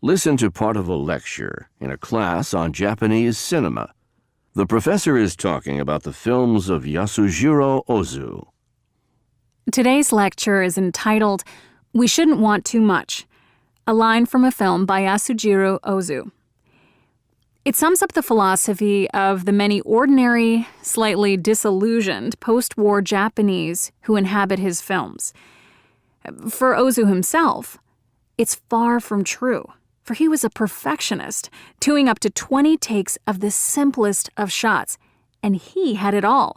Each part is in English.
Listen to part of a lecture in a class on Japanese cinema. The professor is talking about the films of Yasujiro Ozu. Today's lecture is entitled, "We Shouldn't Want Too Much," a line from a film by Yasujiro Ozu. It sums up the philosophy of the many ordinary, slightly disillusioned post-war Japanese who inhabit his films. For Ozu himself, it's far from true, for he was a perfectionist, doing up to 20 takes of the simplest of shots, and he had it all.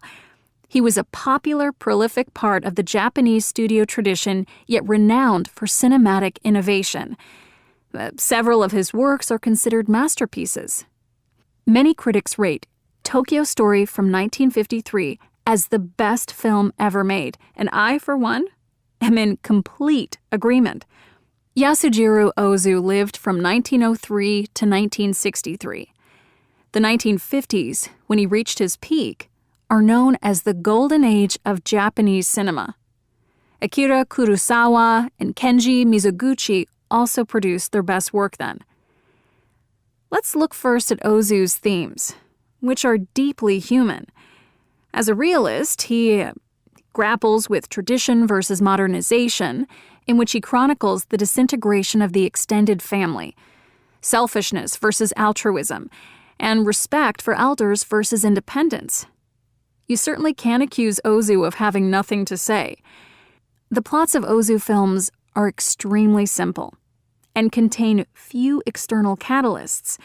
He was a popular, prolific part of the Japanese studio tradition, yet renowned for cinematic innovation. Several of his works are considered masterpieces. Many critics rate Tokyo Story from 1953 as the best film ever made, and I, for one, am in complete agreement. Yasujiro Ozu lived from 1903 to 1963. The 1950s, when he reached his peak, are known as the golden age of Japanese cinema. Akira Kurosawa and Kenji Mizoguchi also produced their best work then. Let's look first at Ozu's themes, which are deeply human. As a realist, he grapples with tradition versus modernization, in which he chronicles the disintegration of the extended family, selfishness versus altruism, and respect for elders versus independence. You certainly can't accuse Ozu of having nothing to say. The plots of Ozu films are extremely simple and contain few external catalysts.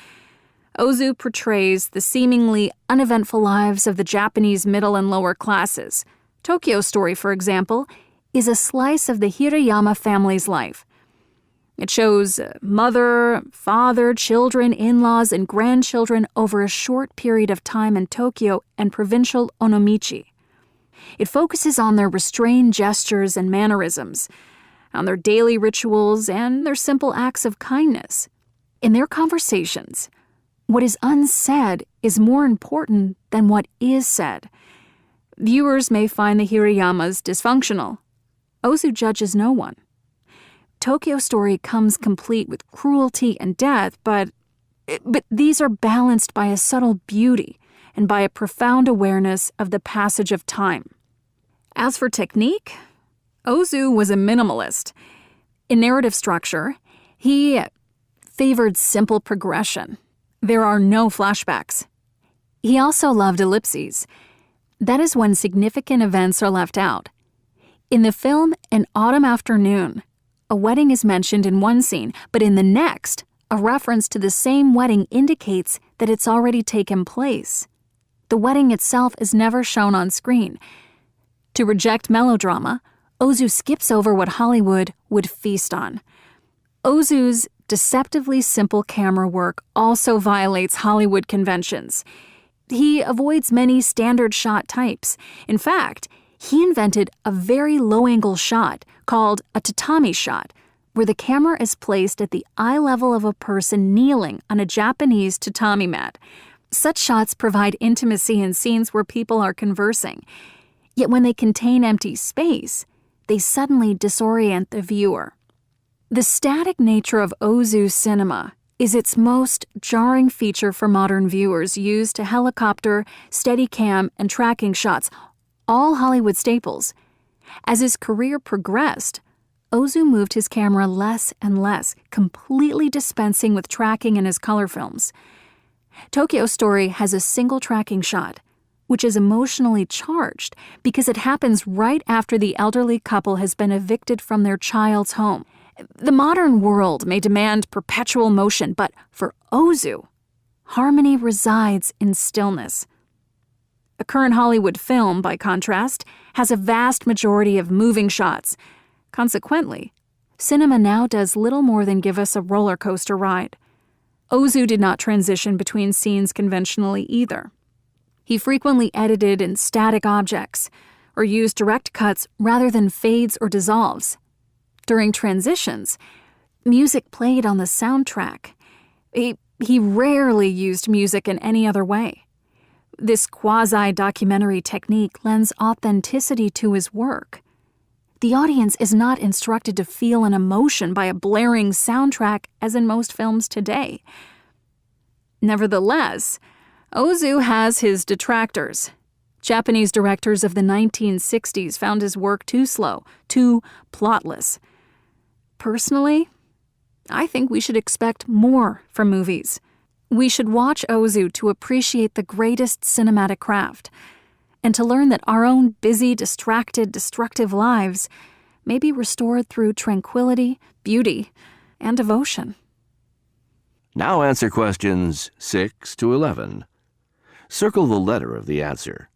Ozu portrays the seemingly uneventful lives of the Japanese middle and lower classes. Tokyo Story, for example, is a slice of the Hirayama family's life. It shows mother, father, children, in-laws, and grandchildren over a short period of time in Tokyo and provincial Onomichi. It focuses on their restrained gestures and mannerisms, on their daily rituals and their simple acts of kindness. In their conversations, what is unsaid is more important than what is said. Viewers may find the Hirayamas dysfunctional. Ozu judges no one. Tokyo Story comes complete with cruelty and death, but these are balanced by a subtle beauty and by a profound awareness of the passage of time. As for technique, Ozu was a minimalist. In narrative structure, he favored simple progression. There are no flashbacks. He also loved ellipses. That is when significant events are left out. In the film An Autumn Afternoon, a wedding is mentioned in one scene, but in the next, a reference to the same wedding indicates that it's already taken place. The wedding itself is never shown on screen. To reject melodrama, Ozu skips over what Hollywood would feast on. Ozu's deceptively simple camera work also violates Hollywood conventions. He avoids many standard shot types. In fact, he invented a very low-angle shot called a tatami shot, where the camera is placed at the eye level of a person kneeling on a Japanese tatami mat. Such shots provide intimacy in scenes where people are conversing. Yet when they contain empty space, they suddenly disorient the viewer. The static nature of Ozu cinema is its most jarring feature for modern viewers, used to helicopter, Steadicam, and tracking shots, all Hollywood staples. As his career progressed, Ozu moved his camera less and less, completely dispensing with tracking in his color films. Tokyo Story has a single tracking shot, which is emotionally charged because it happens right after the elderly couple has been evicted from their child's home. The modern world may demand perpetual motion, but for Ozu, harmony resides in stillness. A current Hollywood film, by contrast, has a vast majority of moving shots. Consequently, cinema now does little more than give us a roller coaster ride. Ozu did not transition between scenes conventionally either. He frequently edited in static objects, or used direct cuts rather than fades or dissolves. During transitions, music played on the soundtrack. He rarely used music in any other way. This quasi-documentary technique lends authenticity to his work. the audience is not instructed to feel an emotion by a blaring soundtrack as in most films today. Nevertheless, Ozu has his detractors. Japanese directors of the 1960s found his work too slow, too plotless. Personally, I think we should expect more from movies. We should watch Ozu to appreciate the greatest cinematic craft, and to learn that our own busy, distracted, destructive lives may be restored through tranquility, beauty, and devotion. Now answer questions 6 to 11. Circle the letter of the answer.